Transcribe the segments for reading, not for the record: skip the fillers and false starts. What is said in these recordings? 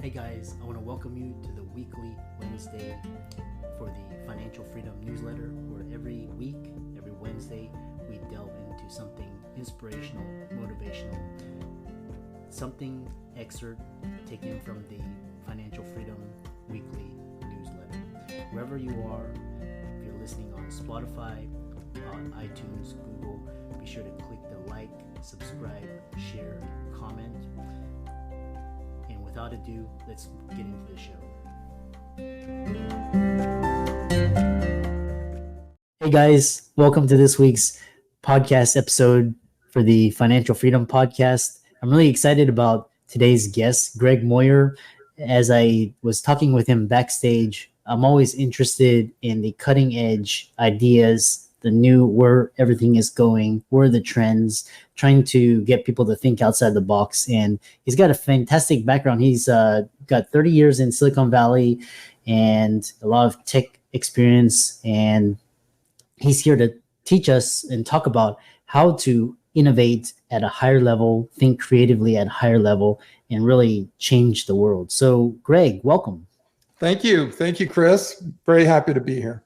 Hey guys, I want to welcome you to the weekly Wednesday for the Financial Freedom newsletter, where every week, every Wednesday, we delve into something inspirational, motivational, something excerpt taken from the Financial Freedom weekly newsletter. Wherever you are, if you're listening on Spotify, on iTunes, Google, be sure to click the like, subscribe, share, comment. And without ado, let's get into the show. Hey guys, welcome to this week's podcast episode for the Financial Freedom Podcast. I'm really excited about today's guest, Greg Moyer. As I was talking with him backstage, I'm always interested in the cutting edge ideas, the new, where everything is going, where are the trends, trying to get people to think outside the box. And he's got a fantastic background. He's got 30 years in Silicon Valley and a lot of tech experience. And he's here to teach us and talk about how to innovate at a higher level, think creatively at a higher level, and really change the world. So, Greg, welcome. Thank you. Thank you, Chris. Very happy to be here.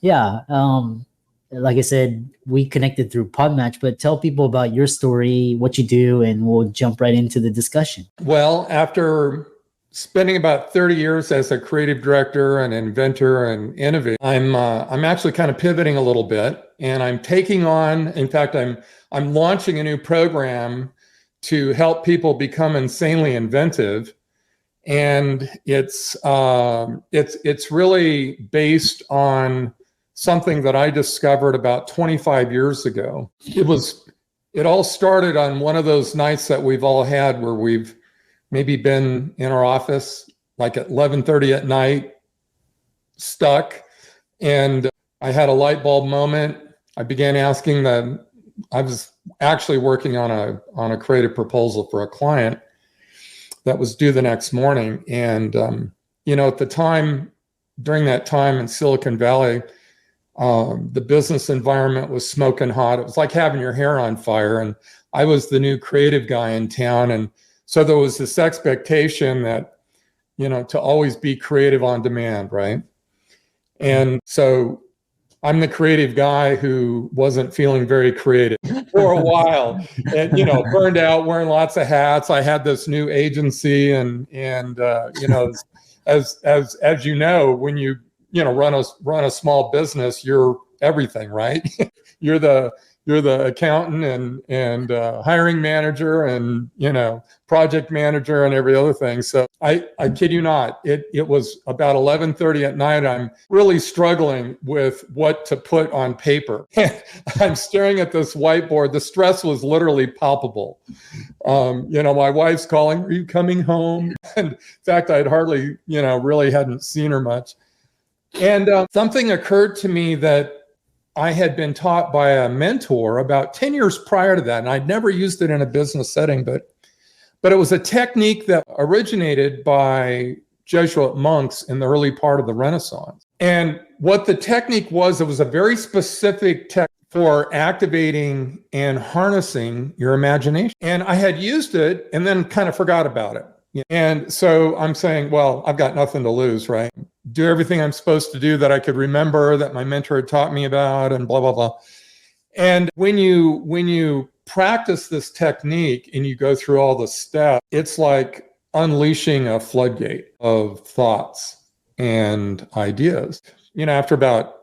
Yeah. Like I said, we connected through Podmatch, but tell people about your story, what you do, and we'll jump right into the discussion. Well, after spending about 30 years as a creative director and inventor and innovator, I'm actually kind of pivoting a little bit, and I'm taking on, in fact, I'm launching a new program to help people become insanely inventive. And it's really based on something that I discovered about 25 years ago. It all started on one of those nights that we've all had where we've maybe been in our office like at 11:30 at night, stuck. And I had a light bulb moment. I began asking I was actually working on a creative proposal for a client that was due the next morning. And, at the time, during that time in Silicon Valley, the business environment was smoking hot. It was like having your hair on fire. And I was the new creative guy in town. And so there was this expectation that, to always be creative on demand, right? And so I'm the creative guy who wasn't feeling very creative for a while, and burned out, wearing lots of hats. I had this new agency, and as you know, when you run a small business, you're everything, right? You're the accountant and hiring manager and project manager and every other thing. So I kid you not, it was about 11:30 at night. I'm really struggling with what to put on paper. I'm staring at this whiteboard. The stress was literally palpable. My wife's calling, "Are you coming home?" And in fact, I'd hardly really hadn't seen her much. And something occurred to me that I had been taught by a mentor about 10 years prior to that. And I'd never used it in a business setting, but it was a technique that originated by Jesuit monks in the early part of the Renaissance. And what the technique was, it was a very specific technique for activating and harnessing your imagination. And I had used it and then kind of forgot about it. And so I'm saying, well, I've got nothing to lose, right? Do everything I'm supposed to do that I could remember that my mentor had taught me about, and blah, blah, blah. And when you practice this technique and you go through all the steps, it's like unleashing a floodgate of thoughts and ideas. After about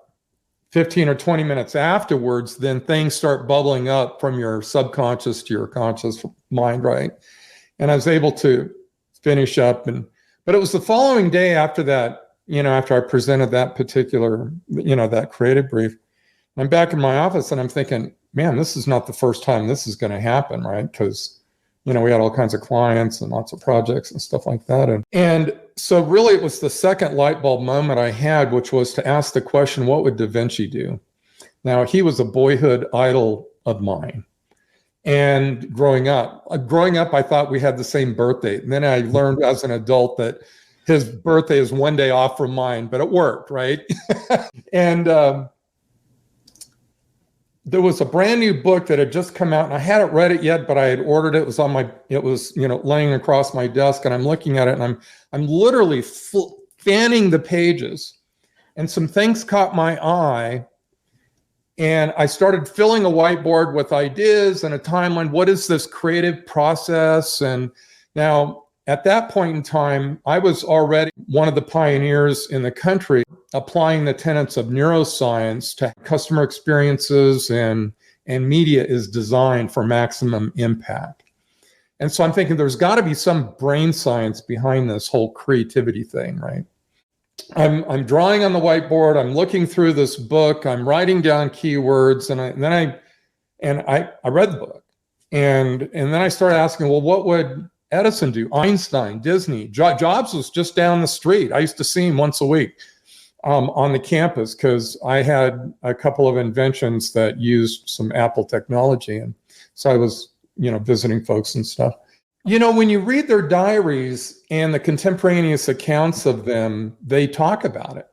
15 or 20 minutes afterwards, then things start bubbling up from your subconscious to your conscious mind, right? And I was able to finish up, but it was the following day after that, after I presented that particular, that creative brief, I'm back in my office and I'm thinking, man, this is not the first time this is going to happen, right? Because, we had all kinds of clients and lots of projects and stuff like that. And so really it was the second light bulb moment I had, which was to ask the question, what would Da Vinci do? Now, he was a boyhood idol of mine. And growing up, I thought we had the same birthday. And then I learned as an adult that his birthday is one day off from mine, but it worked, right? And there was a brand new book that had just come out, and I hadn't read it yet, but I had ordered it. It was laying across my desk, and I'm looking at it, and I'm literally fanning the pages, and some things caught my eye, and I started filling a whiteboard with ideas and a timeline. What is this creative process? And now, at that point in time, I was already one of the pioneers in the country applying the tenets of neuroscience to customer experiences, and media is designed for maximum impact. And so I'm thinking there's got to be some brain science behind this whole creativity thing, right? I'm drawing on the whiteboard. I'm looking through this book. I'm writing down keywords, and then I read the book, and then I started asking, well, what would Edison do? Einstein, Disney, Jobs was just down the street. I used to see him once a week on the campus because I had a couple of inventions that used some Apple technology, and so I was visiting folks and stuff. When you read their diaries and the contemporaneous accounts of them, they talk about it.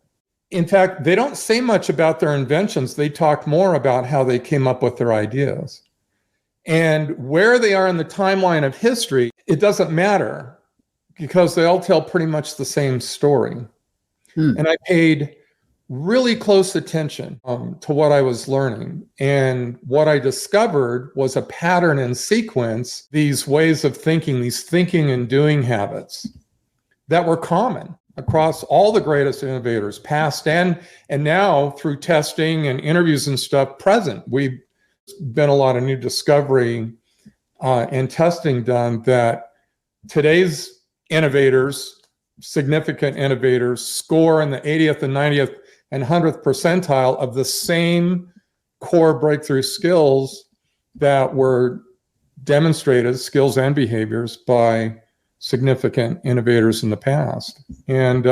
In fact, they don't say much about their inventions. They talk more about how they came up with their ideas. And where they are in the timeline of history, it doesn't matter because they all tell pretty much the same story. And I paid really close attention to what I was learning. And what I discovered was a pattern and sequence, these ways of thinking, these thinking and doing habits that were common across all the greatest innovators, past and now through testing and interviews and stuff, present. We've been a lot of new discovery and testing done that today's innovators, significant innovators, score in the 80th and 90th and 100th percentile of the same core breakthrough skills that were demonstrated, skills and behaviors, by significant innovators in the past. And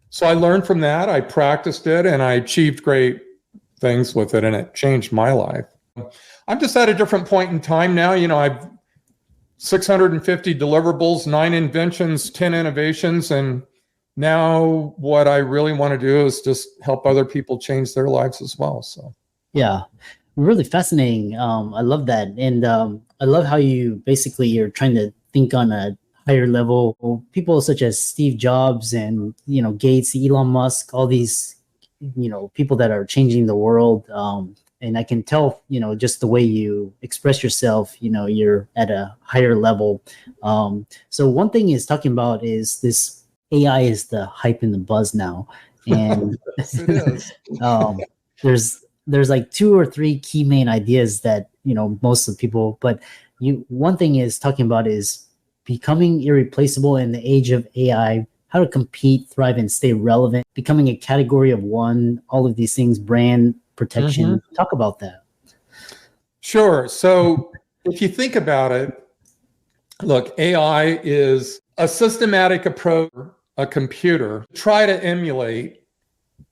so I learned from that, I practiced it, and I achieved great things with it, and it changed my life. I'm just at a different point in time now. I've 650 deliverables, 9 inventions, 10 innovations, and now what I really want to do is just help other people change their lives as well. So yeah, really fascinating. I love that. And I love how you're trying to think on a higher level. People such as Steve Jobs and Gates, Elon Musk, all these people that are changing the world. And I can tell, just the way you express yourself, you're at a higher level. So one thing is talking about is this AI is the hype and the buzz now. And yes, it is. There's like 2 or 3 key main ideas that, most of the people, but one thing is talking about is becoming irreplaceable in the age of AI, how to compete, thrive, and stay relevant, becoming a category of one, all of these things, brand protection. Mm-hmm. Talk about that. Sure. So if you think about it, look, AI is a systematic approach, a computer, try to emulate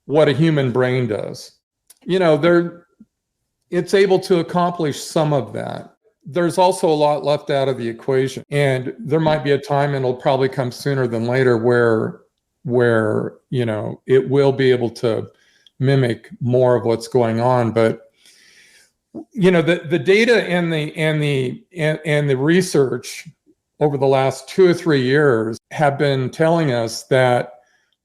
what a human brain does. It's able to accomplish some of that. There's also a lot left out of the equation. And there might be a time, and it'll probably come sooner than later, where it will be able to mimic more of what's going on. But the data and the research over the last 2 or 3 years have been telling us that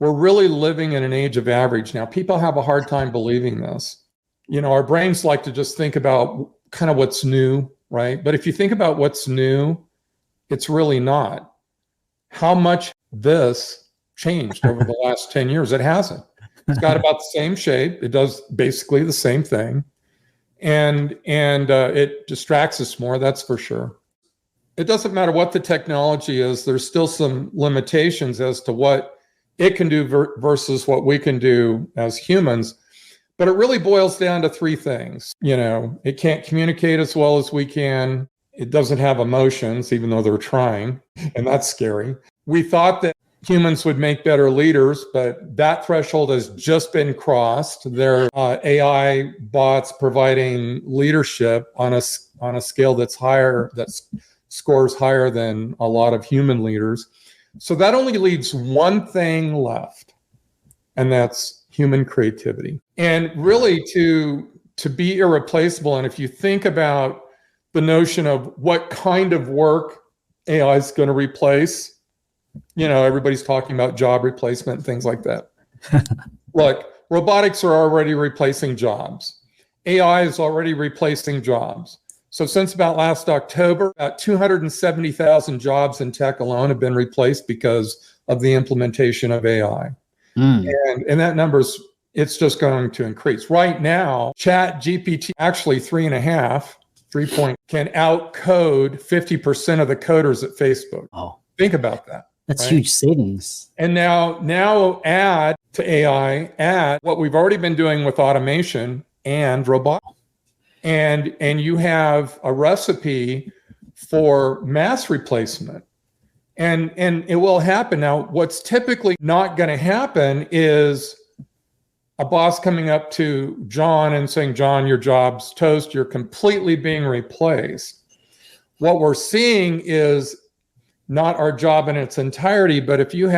we're really living in an age of average now. People have a hard time believing this. Our brains like to just think about kind of what's new, right? But if you think about what's new, it's really not. How much this changed over the last 10 years? It hasn't. It's got about the same shape. It does basically the same thing. And it distracts us more, that's for sure. It doesn't matter what the technology is, there's still some limitations as to what it can do versus what we can do as humans. But it really boils down to 3 things. It can't communicate as well as we can. It doesn't have emotions, even though they're trying, and that's scary. We thought that humans would make better leaders, but that threshold has just been crossed. There are AI bots providing leadership on a scale that's higher, that scores higher than a lot of human leaders. So that only leaves one thing left, and that's human creativity. And really, to to be irreplaceable. And if you think about the notion of what kind of work AI is going to replace, everybody's talking about job replacement and things like that. Look, robotics are already replacing jobs. AI is already replacing jobs. So since about last October, about 270,000 jobs in tech alone have been replaced because of the implementation of AI. And that number's, it's just going to increase. Right now, Chat GPT, actually 3 point, can outcode 50% of the coders at Facebook. Oh, think about that. That's right? Huge savings. And now add to AI, add what we've already been doing with automation and robotics. And you have a recipe for mass replacement. And it will happen. Now, what's typically not going to happen is a boss coming up to John and saying, John, your job's toast. You're completely being replaced. What we're seeing is not our job in its entirety, but if you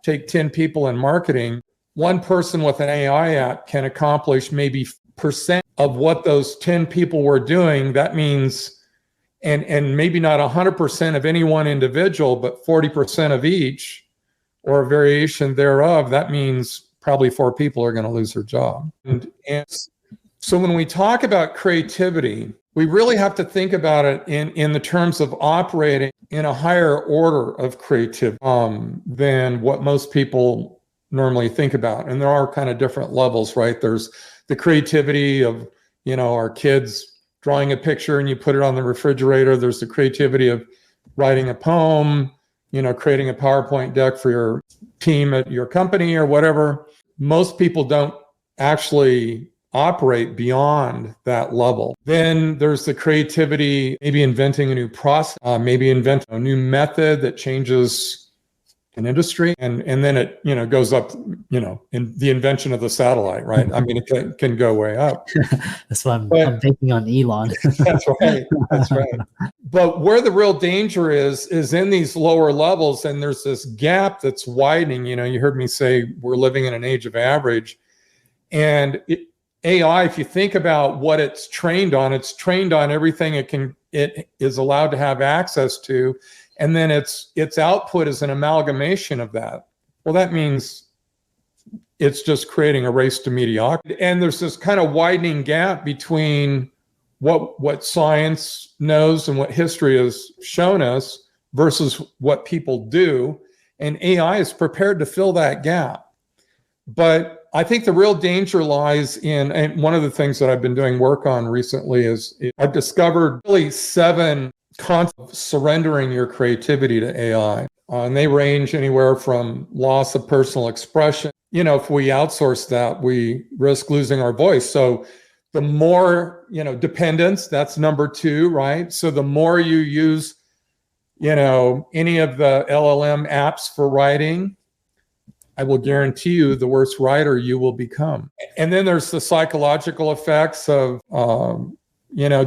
take 10 people in marketing, one person with an AI app can accomplish maybe percent of what those 10 people were doing. That means, and maybe not 100% of any one individual, but 40% of each or a variation thereof. That means probably 4 people are going to lose their job. And so when we talk about creativity, we really have to think about it in the terms of operating in a higher order of creativity than what most people normally think about. And there are kind of different levels, right? There's the creativity of, our kids drawing a picture and you put it on the refrigerator. There's the creativity of writing a poem, creating a PowerPoint deck for your team at your company or whatever. Most people don't actually operate beyond that level. Then there's the creativity, maybe inventing a new process, maybe invent a new method that changes an industry. And then it, goes up, in the invention of the satellite, right? I mean, it can go way up. That's why I'm banking on Elon. That's right. That's right. But where the real danger is in these lower levels. And there's this gap that's widening. You heard me say we're living in an age of average. And AI, if you think about what it's trained on everything it is allowed to have access to. And then its output is an amalgamation of that. Well, that means it's just creating a race to mediocrity. And there's this kind of widening gap between what science knows and what history has shown us versus what people do. And AI is prepared to fill that gap. But I think the real danger lies in, and one of the things that I've been doing work on recently is I've discovered really 7 concepts of surrendering your creativity to AI. And they range anywhere from loss of personal expression. If we outsource that, we risk losing our voice. So the more, dependence, that's number 2, right? So the more you use, any of the LLM apps for writing, I will guarantee you the worse writer you will become. And then there's the psychological effects of,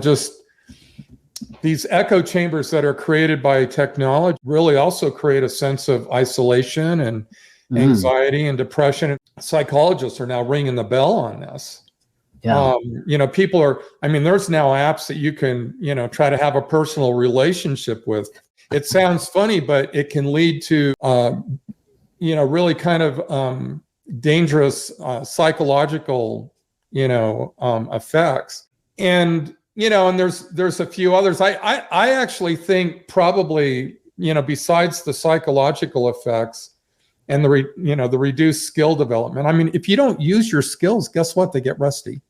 just these echo chambers that are created by technology really also create a sense of isolation and anxiety and depression. Psychologists are now ringing the bell on this. Yeah. People are, there's now apps that you can, try to have a personal relationship with. It sounds funny, but it can lead to, really kind of dangerous psychological, effects. And and there's a few others. I actually think probably, besides the psychological effects and the reduced skill development. If you don't use your skills, guess what? They get rusty,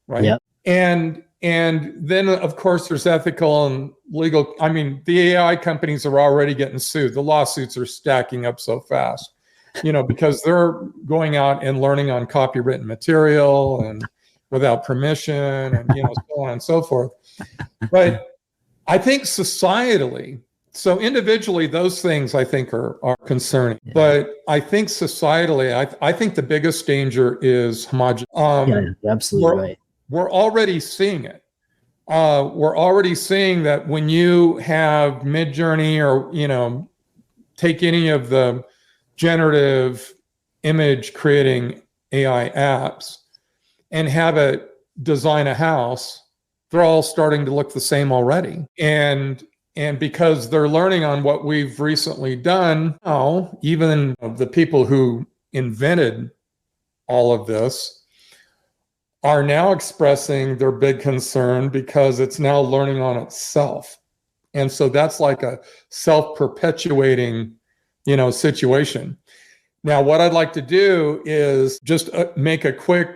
right? Yep. And then of course there's ethical and legal. The AI companies are already getting sued. The lawsuits are stacking up so fast, because they're going out and learning on copywritten material and without permission and, so on and so forth. But I think societally, so individually, those things I think are concerning. Yeah. But I think societally, I think the biggest danger is homogeneity. Yeah, absolutely right. We're already seeing it. We're already seeing that when you have Midjourney or, take any of the generative image creating AI apps and have it design a house, they're all starting to look the same already. And because they're learning on what we've recently done, now even the people who invented all of this are now expressing their big concern because it's now learning on itself. And so that's like a self-perpetuating, situation. Now, what I'd like to do is just make a quick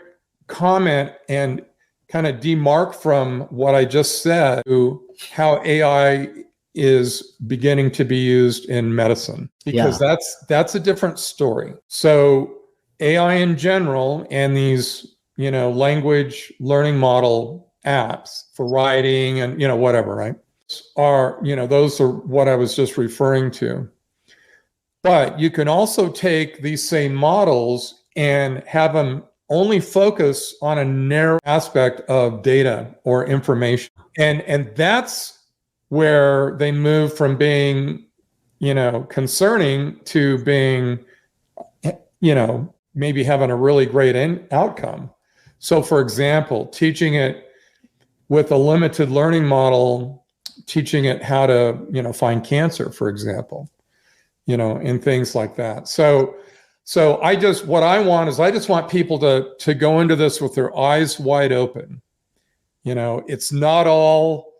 comment and kind of demark from what I just said to how AI is beginning to be used in medicine, because that's a different story. So AI in general and these, language learning model apps for writing and, whatever, right? Those are what I was just referring to. But you can also take these same models and have them only focus on a narrow aspect of data or information. And that's where they move from being, concerning to being, maybe having a really great outcome. So for example, teaching it with a limited learning model, teaching it how to, find cancer, for example, and things like that. So I just want people to go into this with their eyes wide open. It's not all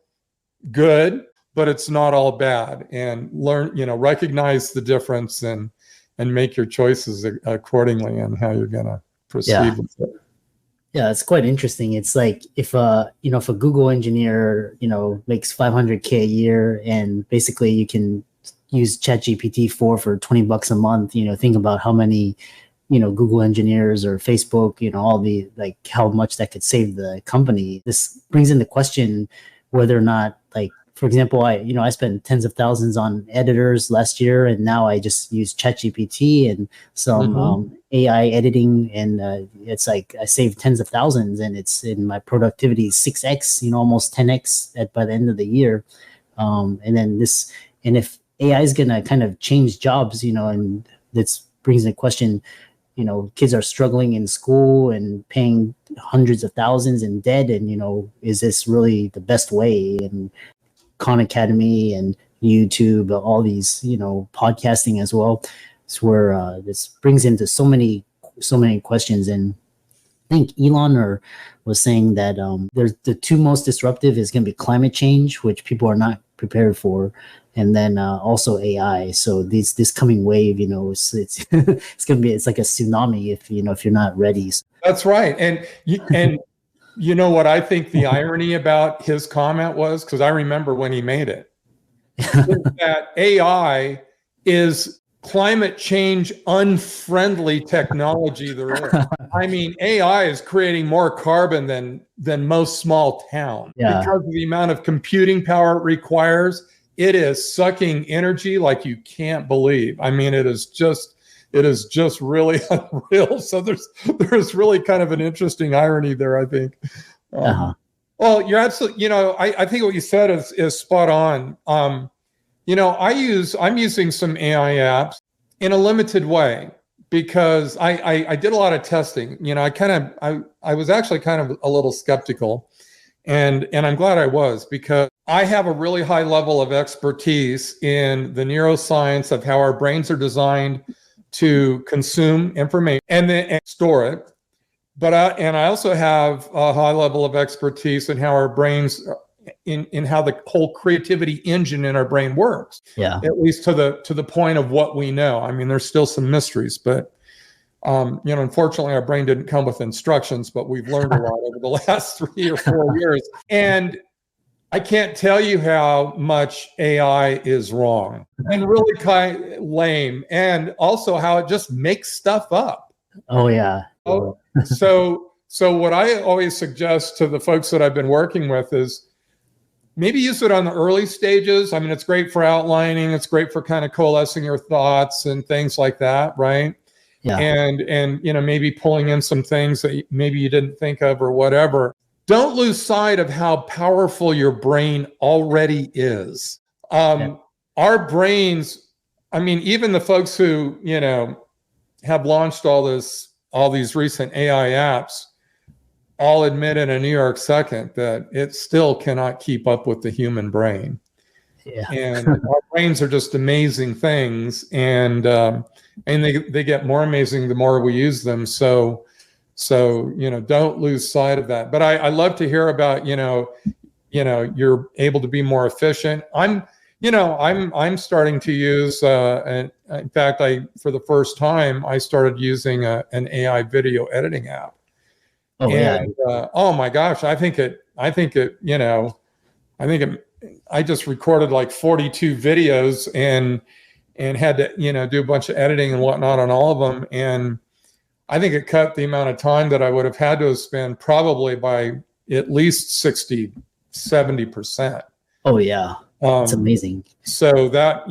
good, but it's not all bad, and learn, recognize the difference and make your choices accordingly on how you're going to proceed with it. Yeah, it's quite interesting. It's like if a Google engineer, makes $500K a year, and basically you can use ChatGPT 4 for $20 a month, think about how many, Google engineers or Facebook, all the, like, how much that could save the company. This brings into question whether or not, like, for example, I spent tens of thousands on editors last year, and now I just use ChatGPT and some AI editing, and it's like I saved tens of thousands, and it's in my productivity 6x, almost 10x by the end of the year. And if AI is gonna kind of change jobs, and this brings into question, kids are struggling in school and paying hundreds of thousands in debt, and is this really the best way? And Khan Academy and YouTube, all these, podcasting as well. It's where this brings into so many questions. And I think Elon was saying that there's the two most disruptive is going to be climate change, which people are not prepared for, and then also AI. So this coming wave, it's it's going to be, it's like a tsunami if you're not ready. That's right. And you know what I think the irony about his comment was, because I remember when he made it, is that AI is climate change unfriendly technology there is. I mean, AI is creating more carbon than most small towns because of the amount of computing power it requires. It is sucking energy like you can't believe. I mean, it is just really unreal. So there's really kind of an interesting irony there, I think. Well, you're absolutely, I think what you said is spot on. I'm using some AI apps in a limited way because I did a lot of testing. I was actually kind of a little skeptical, and I'm glad I was, because I have a really high level of expertise in the neuroscience of how our brains are designed to consume information and then store it. But I also have a high level of expertise in how our brains, in how the whole creativity engine in our brain works. Yeah. At least to the point of what we know. I mean, there's still some mysteries, but unfortunately, our brain didn't come with instructions. But we've learned a lot over the last 3 or 4 years, and I can't tell you how much AI is wrong and really kind of lame, and also how it just makes stuff up. Oh yeah. So what I always suggest to the folks that I've been working with is maybe use it on the early stages. I mean, it's great for outlining. It's great for kind of coalescing your thoughts and things like that, right? Yeah. And maybe pulling in some things that maybe you didn't think of or whatever. Don't lose sight of how powerful your brain already is. Our brains, I mean, even the folks who, have launched all these recent AI apps, I'll admit in a New York second that it still cannot keep up with the human brain. Yeah. And our brains are just amazing things, and they get more amazing the more we use them. So don't lose sight of that. But I love to hear about you're able to be more efficient. I'm starting to use, and in fact, for the first time I started using an AI video editing app. Oh yeah. Oh my gosh, I just recorded like 42 videos and had to do a bunch of editing and whatnot on all of them, and I think it cut the amount of time that I would have had to have spent probably by at least 60-70%. Oh yeah. It's amazing. So that,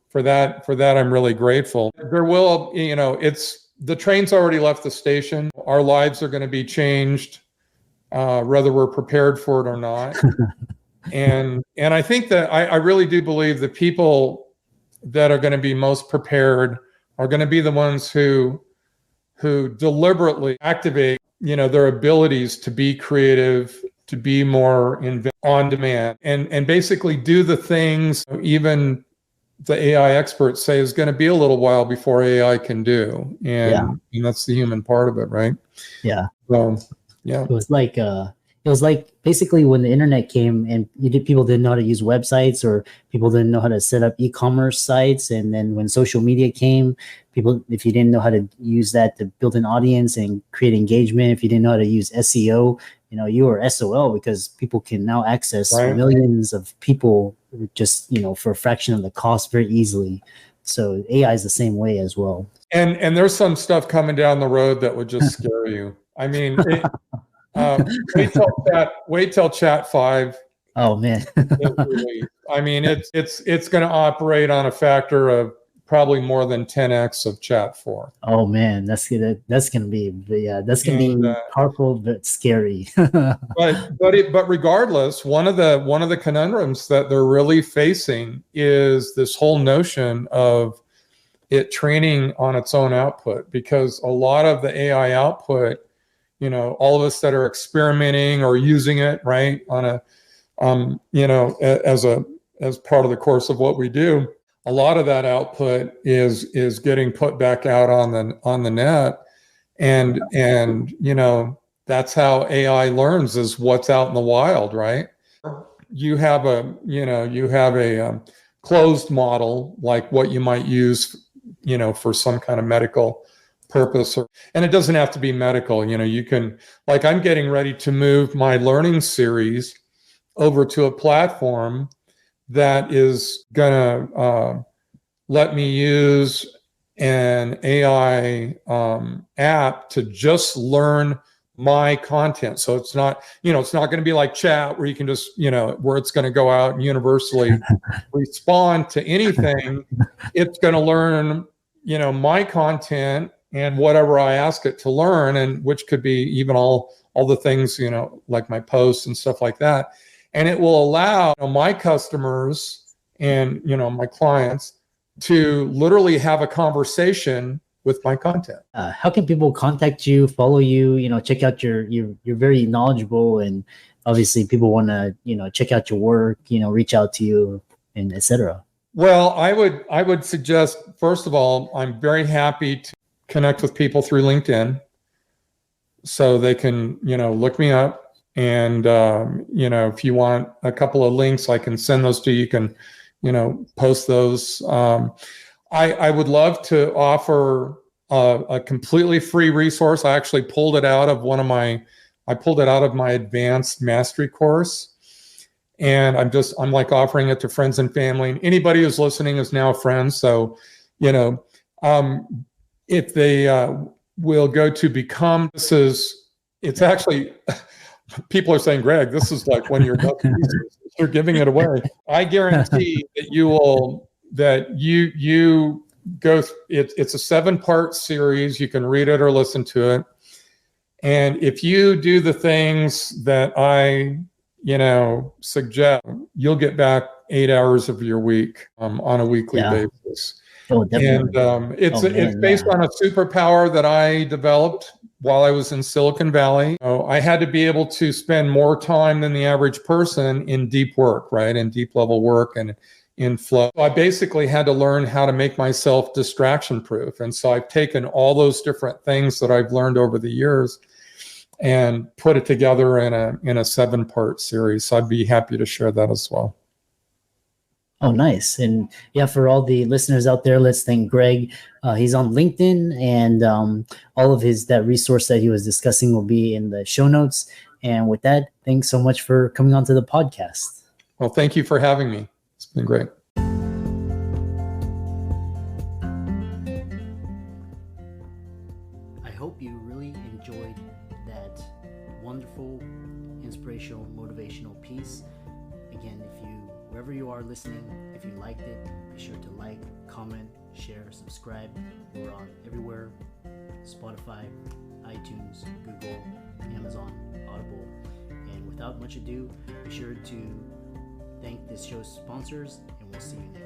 for that I'm really grateful. There will, the train's already left the station. Our lives are going to be changed, whether we're prepared for it or not. And I think that I really do believe the people that are going to be most prepared are going to be the ones who deliberately activate, their abilities to be creative, to be more on demand, and basically do the things even the AI experts say is going to be a little while before AI can do. And that's the human part of it, right? Yeah. So, yeah. It was like basically when the internet came and people didn't know how to use websites, or people didn't know how to set up e-commerce sites. And then when social media came, if you didn't know how to use that to build an audience and create engagement, if you didn't know how to use SEO, you were SOL, because people can now access millions of people just, for a fraction of the cost very easily. So AI is the same way as well. And there's some stuff coming down the road that would just scare you. I mean, wait till Chat 5. Oh man. I mean, it's going to operate on a factor of probably more than 10x of Chat 4. Oh man, that's gonna be powerful but scary. but regardless, one of the conundrums that they're really facing is this whole notion of it training on its own output, because a lot of the AI output, all of us that are experimenting or using it right on a as part of the course of what we do, a lot of that output is getting put back out on the net, and that's how AI learns, is what's out in the wild, right? You have a closed model like what you might use for some kind of medical purpose, and it doesn't have to be medical. You can, like, I'm getting ready to move my learning series over to a platform that is gonna let me use an AI app to just learn my content. So it's not going to be like chat where you can just, where it's going to go out and universally respond to anything. It's going to learn, my content and whatever I ask it to learn, and which could be even all the things, like my posts and stuff like that. And it will allow my customers and, my clients to literally have a conversation with my content. How can people contact you, follow you, check out you're very knowledgeable, and obviously people want to, check out your work, reach out to you, and etc. Well, I would suggest, first of all, I'm very happy to connect with people through LinkedIn, so they can, look me up. And, if you want a couple of links, I can send those to you. You can, post those. I would love to offer a completely free resource. I actually pulled it out of my advanced mastery course. And I'm like offering it to friends and family. And anybody who's listening is now a friend. So, if they will go to become, it's actually, people are saying, Greg, this is like one of your best pieces. You're giving it away. I guarantee that you go, it's a 7-part series. You can read it or listen to it. And if you do the things that I, suggest, you'll get back 8 hours of your week on a weekly basis. Oh, definitely. And it's based on a superpower that I developed while I was in Silicon Valley. I had to be able to spend more time than the average person in deep work, right? In deep level work and in flow. I basically had to learn how to make myself distraction proof. And so I've taken all those different things that I've learned over the years and put it together in a 7-part series. So I'd be happy to share that as well. Oh, nice. And yeah, for all the listeners out there, let's thank Greg. He's on LinkedIn, and all of that resource that he was discussing will be in the show notes. And with that, thanks so much for coming on to the podcast. Well, thank you for having me. It's been great. I hope you really enjoyed that wonderful, inspirational, motivational piece. Again, wherever you are listening, if you liked it, be sure to like, comment, share, subscribe. We're on everywhere: Spotify, iTunes, Google, Amazon, Audible. And without much ado, be sure to thank this show's sponsors, and we'll see you next time.